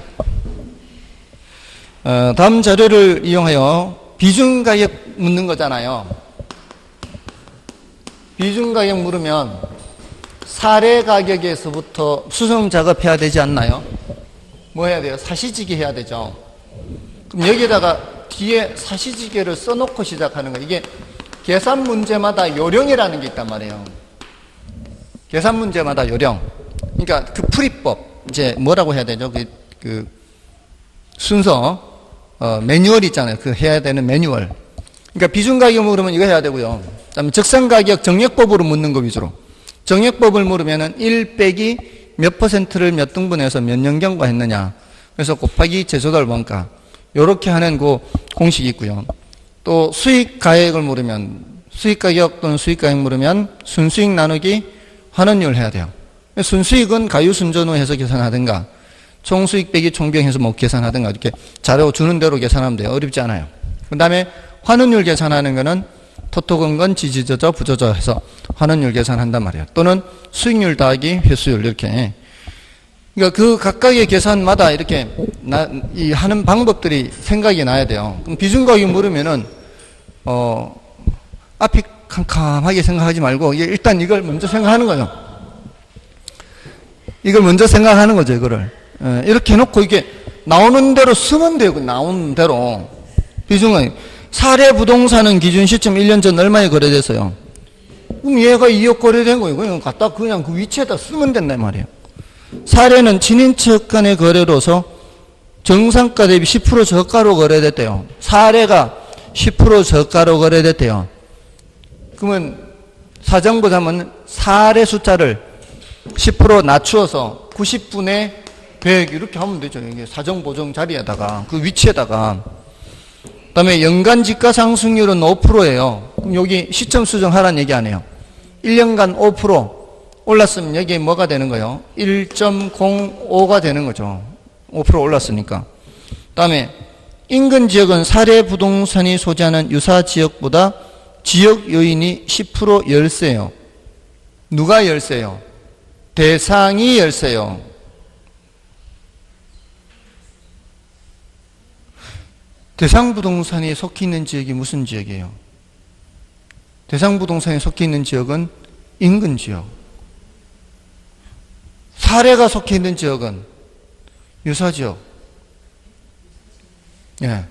다음 자료를 이용하여 비중 가격 묻는 거잖아요. 비중 가격 물으면 사례 가격에서부터 수정 작업해야 되지 않나요? 뭐 해야 돼요? 사시지기 해야 되죠. 그럼 여기에다가 뒤에 사시지기를 써놓고 시작하는 거예요. 이게 계산 문제마다 요령이라는 게 있단 말이에요. 계산 문제마다 요령. 그러니까 그 풀이법, 이제 뭐라고 해야 되죠? 그 순서, 매뉴얼 있잖아요. 그 해야 되는 매뉴얼. 그러니까 비중 가격 물으면 이거 해야 되고요. 그다음에 적산 가격 정액법으로 묻는 거 위주로. 정액법을 물으면은 1 빼기 몇 퍼센트를 몇 등분해서 몇 년 경과했느냐. 그래서 곱하기 제조달 원가. 요렇게 하는 그 공식이 있고요. 또 수익 가액을 물으면 수익 가격 또는 수익 가액 물으면 순수익 나누기 환원율 해야 돼요. 순수익은 가유순전후 해서 계산하든가 총수익 빼기 총비용해서 뭐 계산하든가 이렇게 자료 주는 대로 계산하면 돼요. 어렵지 않아요. 그 다음에 환원율 계산하는 거는 토토건건 지지저저 부저저 해서 환원율 계산한단 말이에요. 또는 수익률 더하기 회수율 이렇게. 그러니까 그 각각의 계산마다 이렇게 이 하는 방법들이 생각이 나야 돼요. 그럼 비중가격 물으면은 앞이 캄캄하게 생각하지 말고 일단 이걸 먼저 생각하는 거죠. 이걸 먼저 생각하는 거죠. 이거를 이렇게 해놓고 이게 나오는 대로 쓰면 돼요. 나오는 대로. 비중가격 사례 부동산은 기준 시점 1년 전 얼마에 거래됐어요? 그럼 얘가 2억 거래된 거예요. 그냥 갖다 그냥 그 위치에다 쓰면 된단 말이에요. 사례는 친인척 간의 거래로서 정상가 대비 10% 저가로 거래됐대요. 사례가 10% 저가로 거래됐대요. 그러면 사정보자면 사례 숫자를 10% 낮추어서 90분의 100 이렇게 하면 되죠. 이게 사정보정 자리에다가 그 위치에다가. 그 다음에 연간 지가 상승률은 5%예요. 그럼 여기 시점 수정하라는 얘기 안 해요. 1년간 5% 올랐으면 여기에 뭐가 되는 거예요? 1.05가 되는 거죠. 5% 올랐으니까. 그 다음에 인근 지역은 사례 부동산이 소재하는 유사 지역보다 지역 요인이 10% 열세요. 누가 열세요? 대상이 열세요. 대상 부동산이 속해 있는 지역이 무슨 지역이에요? 대상 부동산이 속해 있는 지역은 인근 지역. 사례가 속해 있는 지역은 유사 지역. 예.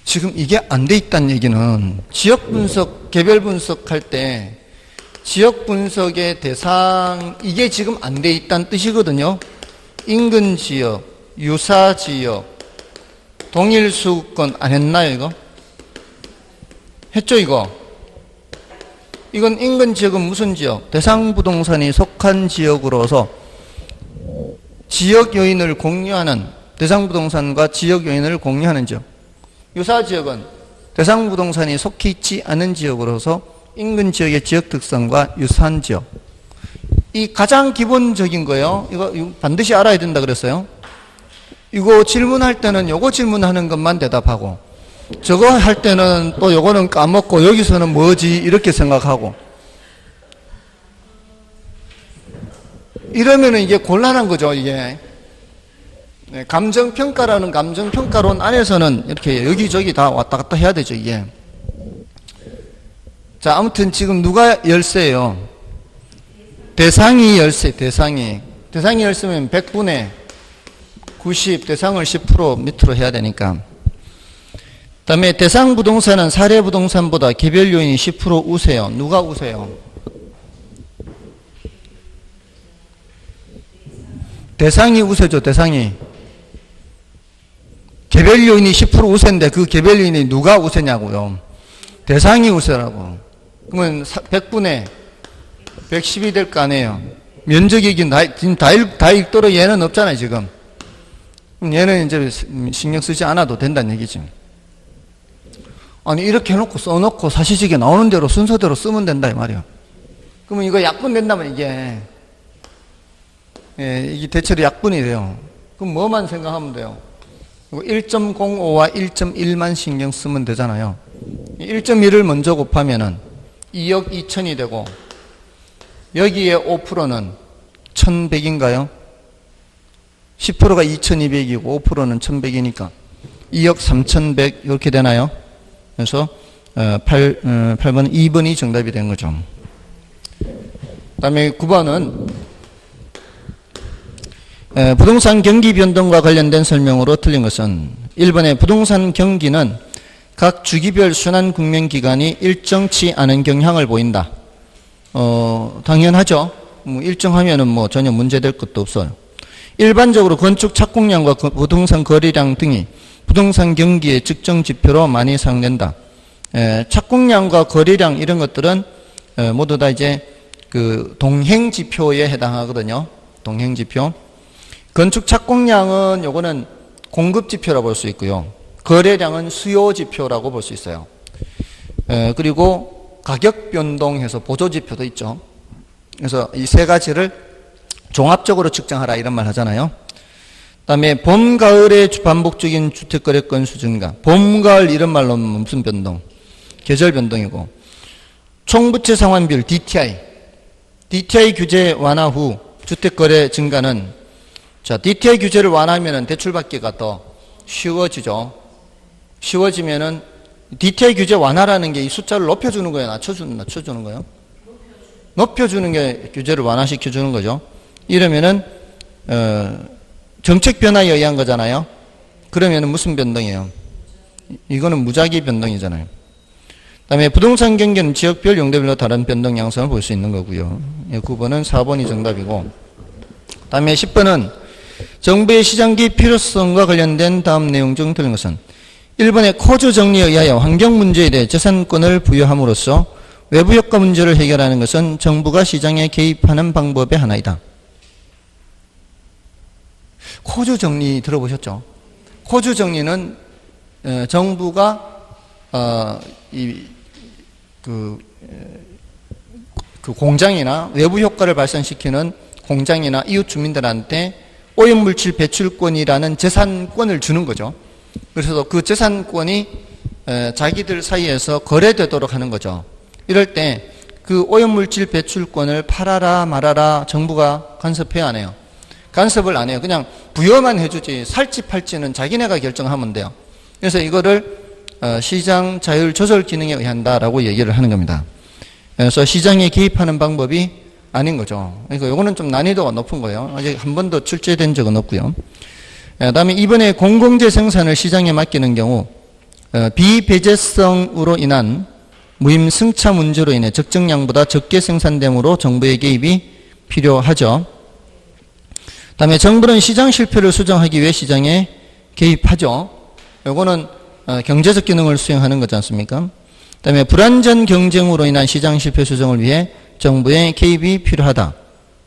지금 이게 안 돼 있다는 얘기는 지역 분석, 개별 분석할 때 지역 분석의 대상, 이게 지금 안 돼 있다는 뜻이거든요. 인근 지역, 유사 지역, 동일 수급권 안 했나요, 이거? 했죠, 이거? 이건 인근 지역은 무슨 지역? 대상 부동산이 속한 지역으로서 지역 요인을 공유하는, 대상 부동산과 지역 요인을 공유하는 지역. 유사 지역은 대상 부동산이 속해 있지 않은 지역으로서 인근 지역의 지역 특성과 유사한 지역. 이 가장 기본적인 거예요. 이거 반드시 알아야 된다 그랬어요. 이거 질문할 때는 요거 질문하는 것만 대답하고 저거 할 때는 또 요거는 까먹고 여기서는 뭐지 이렇게 생각하고 이러면은 이게 곤란한 거죠. 이게 감정평가라는 감정평가론 안에서는 이렇게 여기저기 다 왔다 갔다 해야 되죠. 이게. 자, 아무튼 지금 누가 열세예요? 대상이 열세. 대상이 열세면 100분의 90, 대상을 10% 밑으로 해야 되니까. 그 다음에 대상 부동산은 사례 부동산보다 개별 요인이 10% 우세요. 누가 우세요? 대상이 우세죠. 대상이. 개별 요인이 10% 우세인데 그 개별 요인이 누가 우세냐고요. 대상이 우세라고. 그러면 100분의 110이 될 거 아니에요. 면적이 지금 다 읽도록 얘는 없잖아요. 지금. 얘는 이제 신경 쓰지 않아도 된다는 얘기지. 아니 이렇게 해놓고 써놓고 사시지게 나오는 대로 순서대로 쓰면 된다 이 말이에요. 그러면 이거 약분 된다면 이게 대체로 약분이 돼요. 그럼 뭐만 생각하면 돼요? 1.05와 1.1만 신경 쓰면 되잖아요. 1.1을 먼저 곱하면은 2억 2천이 되고 여기에 5%는 1100인가요? 10%가 2200이고 5%는 1100이니까 2억 3100 이렇게 되나요? 그래서 8번 2번이 정답이 된 거죠. 그 다음에 9번은 부동산 경기 변동과 관련된 설명으로 틀린 것은 1번의 부동산 경기는 각 주기별 순환 국면기간이 일정치 않은 경향을 보인다. 당연하죠. 일정하면은 전혀 문제될 것도 없어요. 일반적으로 건축 착공량과 부동산 거래량 등이 부동산 경기의 측정 지표로 많이 사용된다. 착공량과 거래량 이런 것들은 모두 다 이제 그 동행 지표에 해당하거든요. 동행 지표. 건축 착공량은 요거는 공급 지표라고 볼 수 있고요. 거래량은 수요 지표라고 볼 수 있어요. 그리고 가격 변동해서 보조 지표도 있죠. 그래서 이 세 가지를 종합적으로 측정하라 이런 말 하잖아요. 그다음에 봄, 가을의 반복적인 주택거래 건수 증가. 봄, 가을 이런 말로 무슨 변동? 계절 변동이고. 총부채 상환비율 DTI. DTI 규제 완화 후 주택거래 증가는 DTI 규제를 완화하면 대출받기가 더 쉬워지죠. 쉬워지면은 DTI 규제 완화라는 게 이 숫자를 높여주는 거예요? 낮춰주는 거예요? 높여주는 게 규제를 완화시켜주는 거죠. 이러면은 정책 변화에 의한 거잖아요. 그러면은 무슨 변동이에요? 이거는 무작위 변동이잖아요. 그다음에 부동산 경기는 지역별 용도별로 다른 변동 양상을 볼 수 있는 거고요. 9번은 4번이 정답이고, 그다음에 10번은 정부의 시장 개입 필요성과 관련된 다음 내용 중 틀린 것은 1번의 코조 정리에 의하여 환경 문제에 대해 재산권을 부여함으로써 외부 효과 문제를 해결하는 것은 정부가 시장에 개입하는 방법의 하나이다. 코조 정리 들어보셨죠? 코조 정리는 정부가 그 공장이나 외부 효과를 발생시키는 공장이나 이웃 주민들한테 오염물질 배출권이라는 재산권을 주는 거죠. 그래서 그 재산권이 자기들 사이에서 거래되도록 하는 거죠. 이럴 때 그 오염물질 배출권을 팔아라 말아라 정부가 간섭해야 안 해요. 간섭을 안 해요. 그냥 부여만 해주지 살지 팔지는 자기네가 결정하면 돼요. 그래서 이거를 시장 자율 조절 기능에 의한다라고 얘기를 하는 겁니다. 그래서 시장에 개입하는 방법이 아닌 거죠. 그러니까 이거는 좀 난이도가 높은 거예요. 아직 한 번도 출제된 적은 없고요. 그다음에 이번에 공공재 생산을 시장에 맡기는 경우 비배제성으로 인한 무임 승차 문제로 인해 적정량보다 적게 생산되므로 정부의 개입이 필요하죠. 그다음에 정부는 시장 실패를 수정하기 위해 시장에 개입하죠. 이거는 경제적 기능을 수행하는 거지 않습니까? 그다음에 불안전 경쟁으로 인한 시장 실패 수정을 위해 정부의 개입이 필요하다.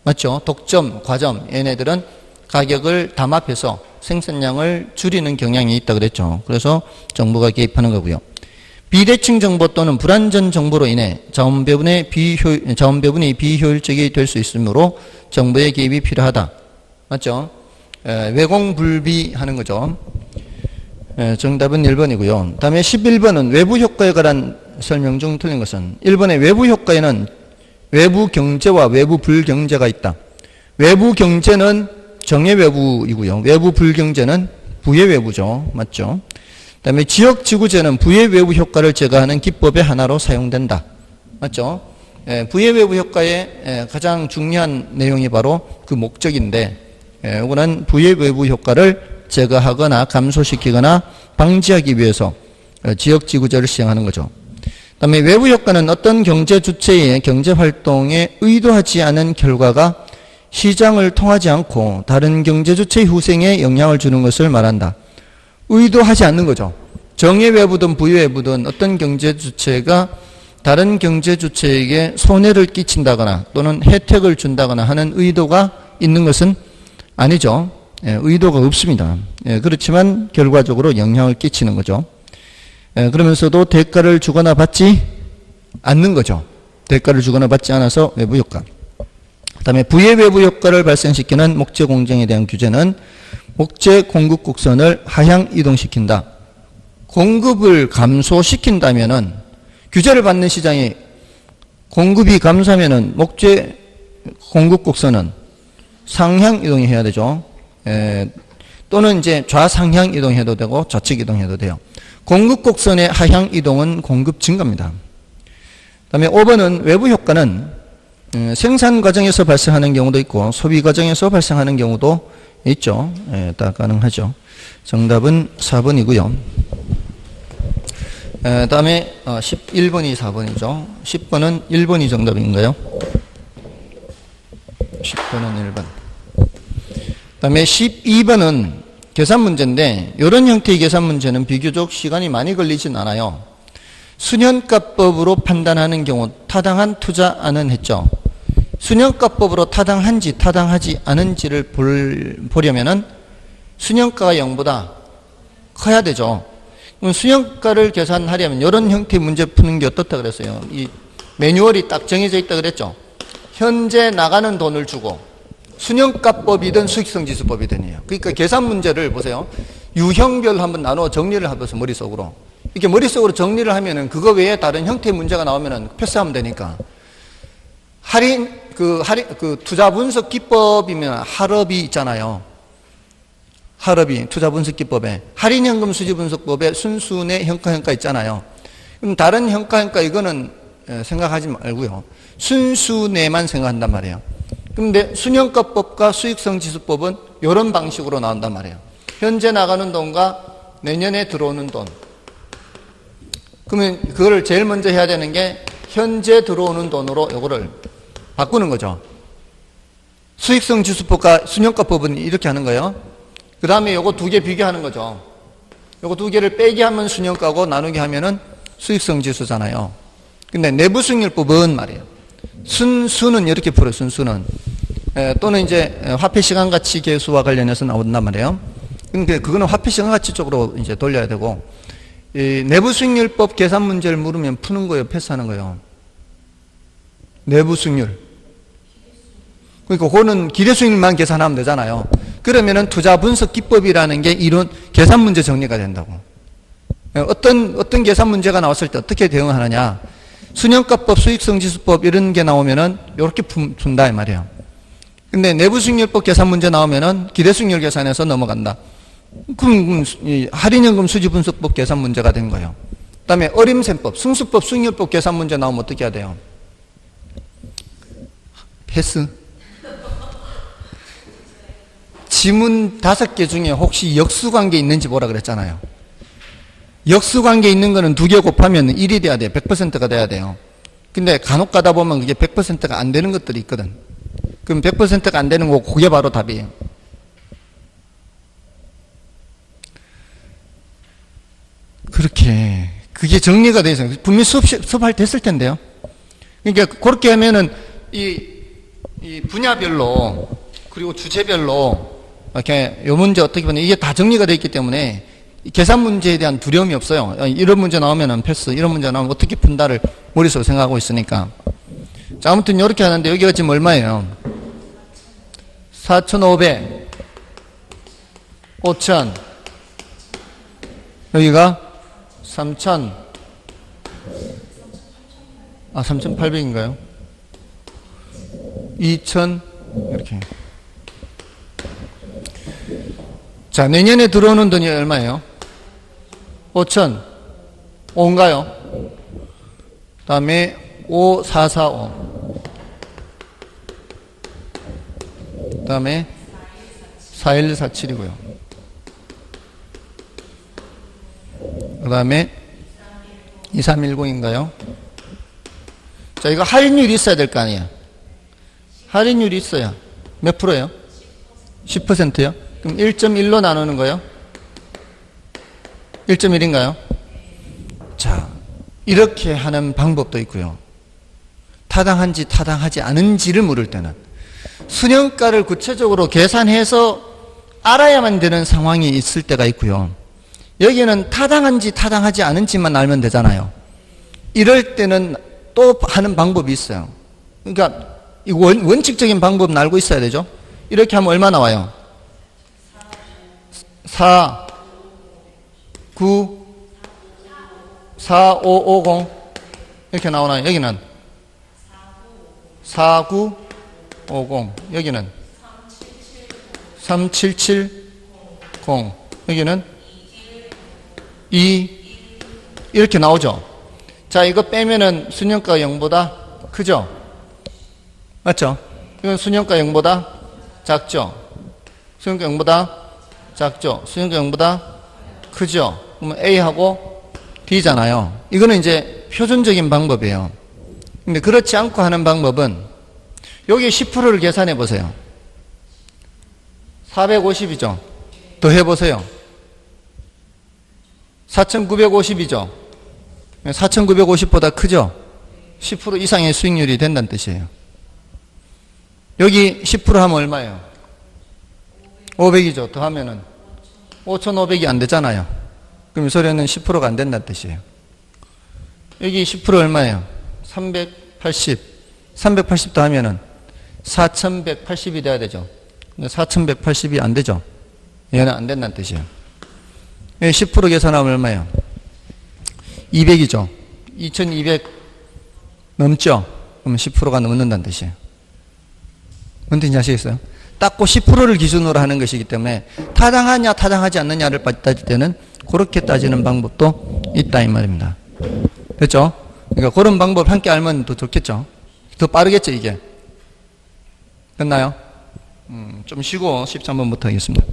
맞죠? 독점, 과점 얘네들은 가격을 담합해서 생산량을 줄이는 경향이 있다 그랬죠. 그래서 정부가 개입하는 거고요. 비대칭 정보 또는 불안전 정보로 인해 자원 배분이 비효율적이 될 수 있으므로 정부의 개입이 필요하다. 맞죠? 외공불비하는 거죠. 정답은 1번이고요. 다음에 11번은 외부 효과에 관한 설명 중 틀린 것은 1번의 외부 효과에는 외부 경제와 외부 불경제가 있다. 외부 경제는 정의 외부이고요. 외부 불경제는 부의 외부죠. 맞죠? 그 다음에 지역지구제는 부의 외부 효과를 제거하는 기법의 하나로 사용된다. 맞죠? 부의 외부 효과의 가장 중요한 내용이 바로 그 목적인데, 이거는 부의 외부 효과를 제거하거나 감소시키거나 방지하기 위해서 지역지구제를 시행하는 거죠. 그 다음에 외부 효과는 어떤 경제 주체의 경제활동에 의도하지 않은 결과가 시장을 통하지 않고 다른 경제 주체의 후생에 영향을 주는 것을 말한다. 의도하지 않는 거죠. 정의 외부든 부의 외부든 어떤 경제 주체가 다른 경제 주체에게 손해를 끼친다거나 또는 혜택을 준다거나 하는 의도가 있는 것은 아니죠. 의도가 없습니다. 그렇지만 결과적으로 영향을 끼치는 거죠. 그러면서도 대가를 주거나 받지 않는 거죠. 대가를 주거나 받지 않아서 외부 효과. 그 다음에 부의 외부 효과를 발생시키는 목재 공정에 대한 규제는 목재 공급 곡선을 하향 이동시킨다. 공급을 감소시킨다면은 규제를 받는 시장이 공급이 감소하면은 목재 공급 곡선은 상향 이동해야 되죠. 또는 이제 좌상향 이동해도 되고 좌측 이동해도 돼요. 공급 곡선의 하향 이동은 공급 증가입니다. 그다음에 5번은 외부 효과는 생산 과정에서 발생하는 경우도 있고 소비 과정에서 발생하는 경우도 있죠. 다 가능하죠. 정답은 4번이고요. 다음에 11번이 4번이죠. 10번은 1번이 정답인가요? 10번은 1번. 다음에 12번은 계산 문제인데 이런 형태의 계산 문제는 비교적 시간이 많이 걸리진 않아요. 순현가법으로 판단하는 경우 타당한 투자안은 했죠. 순현가법으로 타당한지 타당하지 않은지를 보려면은 순현가가 0보다 커야 되죠. 그럼 순현가를 계산하려면 이런 형태의 문제 푸는 게 어떻다 그랬어요. 이 매뉴얼이 딱 정해져 있다 그랬죠. 현재 나가는 돈을 주고 순현가법이든 수익성지수법이든이에요. 그러니까 계산 문제를 보세요. 유형별로 한번 나누어 정리를 해보세요. 머릿속으로. 이렇게 머릿속으로 정리를 하면은 그거 외에 다른 형태의 문제가 나오면은 패스하면 되니까. 투자 분석 기법이면 할업이 있잖아요. 할업이 투자 분석 기법에 할인현금 수지 분석법에 순순의 형가 있잖아요. 그럼 다른 형가 이거는 생각하지 말고요. 순순에만 생각한단 말이에요. 그런데 순현가법과 수익성지수법은 이런 방식으로 나온단 말이에요. 현재 나가는 돈과 내년에 들어오는 돈. 그러면 그거를 제일 먼저 해야 되는 게 현재 들어오는 돈으로 이거를 바꾸는 거죠. 수익성지수법과 순현가법은 이렇게 하는 거예요. 그 다음에 요거 두 개 비교하는 거죠. 요거 두 개를 빼기 하면 순현가고 나누기 하면은 수익성지수잖아요. 근데 내부수익률법은 말이에요. 순수는 이렇게 풀어요. 순수는. 또는 이제 화폐시간가치 계수와 관련해서 나온단 말이에요. 근데 그거는 화폐시간가치 쪽으로 이제 돌려야 되고, 이 내부수익률법 계산 문제를 물으면 푸는 거예요. 패스하는 거예요. 내부수익률. 그러니까 그거는 기대수익률만 계산하면 되잖아요. 그러면은 투자 분석 기법이라는 게 이런 계산 문제 정리가 된다고. 어떤 계산 문제가 나왔을 때 어떻게 대응하느냐. 순현가법, 수익성지수법 이런 게 나오면은 이렇게 푼다 이 말이에요. 근데 내부수익률법 계산 문제 나오면은 기대수익률 계산해서 넘어간다. 그럼 할인연금 수지분석법 계산 문제가 된 거예요. 그다음에 어림셈법, 승수법, 수익률법 계산 문제 나오면 어떻게 해야 돼요? 패스. 지문 5개 중에 혹시 역수관계 있는지 보라 그랬잖아요. 역수관계 있는 거는 2개 곱하면 1이 돼야 돼요. 100%가 돼야 돼요. 근데 간혹 가다 보면 그게 100%가 안 되는 것들이 있거든. 그럼 100%가 안 되는 거 그게 바로 답이에요. 그렇게 그게 정리가 돼 있어요. 분명히 수업할 때 했을 텐데요. 그러니까 그렇게 하면은 이 분야별로 그리고 주제별로 이렇게 요 문제 어떻게 보면 이게 다 정리가 돼 있기 때문에 계산 문제에 대한 두려움이 없어요. 이런 문제 나오면은 패스, 이런 문제 나오면 어떻게 푼다를 머릿속으로 생각하고 있으니까. 자, 아무튼 이렇게 하는데 여기가 지금 얼마예요? 4,500, 5,000, 여기가 3,000, 3,800인가요? 2,000, 이렇게. 자, 내년에 들어오는 돈이 얼마예요? 5,000. 5인가요? 그 다음에 5,445. 그 다음에 4,147이고요. 그 다음에 2,310인가요? 자, 이거 할인율이 있어야 될 거 아니에요? 할인율이 있어야. 몇 프로예요? 10%요? 그럼 1.1로 나누는 거예요? 1.1인가요? 자, 이렇게 하는 방법도 있고요. 타당한지 타당하지 않은지를 물을 때는 순현가를 구체적으로 계산해서 알아야만 되는 상황이 있을 때가 있고요. 여기는 타당한지 타당하지 않은지만 알면 되잖아요. 이럴 때는 또 하는 방법이 있어요. 그러니까 이 원칙적인 방법은 알고 있어야 되죠. 이렇게 하면 얼마 나와요? 4, 9, 4, 5, 50 이렇게 나오나요? 여기는 4, 9, 50 여기는 3770. 여기는 2 이렇게 나오죠. 자, 이거 빼면은 순영가가 0보다 크죠? 맞죠? 이건 순영가 0보다 작죠? 순영가 0보다 작죠? 순영가 0보다 크죠? 그러면 A하고 D잖아요. 이거는 이제 표준적인 방법이에요. 근데 그렇지 않고 하는 방법은 여기 10%를 계산해 보세요. 450이죠? 더 해보세요. 4950이죠? 4950보다 크죠? 10% 이상의 수익률이 된다는 뜻이에요. 여기 10% 하면 얼마예요? 500이죠. 더 하면은 5500이 안 되잖아요. 그럼 이 소리는 10%가 안 된다는 뜻이에요. 여기 10% 얼마예요? 380. 380 더 하면은 4180이 돼야 되죠. 근데 4180이 안 되죠. 얘는 안 된다는 뜻이에요. 10% 계산하면 얼마예요? 200이죠. 2200 넘죠? 그러면 10%가 넘는다는 뜻이에요. 뭔 뜻인지 아시겠어요? 딱 그 10%를 기준으로 하는 것이기 때문에 타당하냐 타당하지 않느냐를 따질 때는 그렇게 따지는 방법도 있다 이 말입니다. 됐죠? 그러니까 그런 방법 함께 알면 더 좋겠죠? 더 빠르겠죠 이게? 됐나요? 좀 쉬고 13번부터 하겠습니다.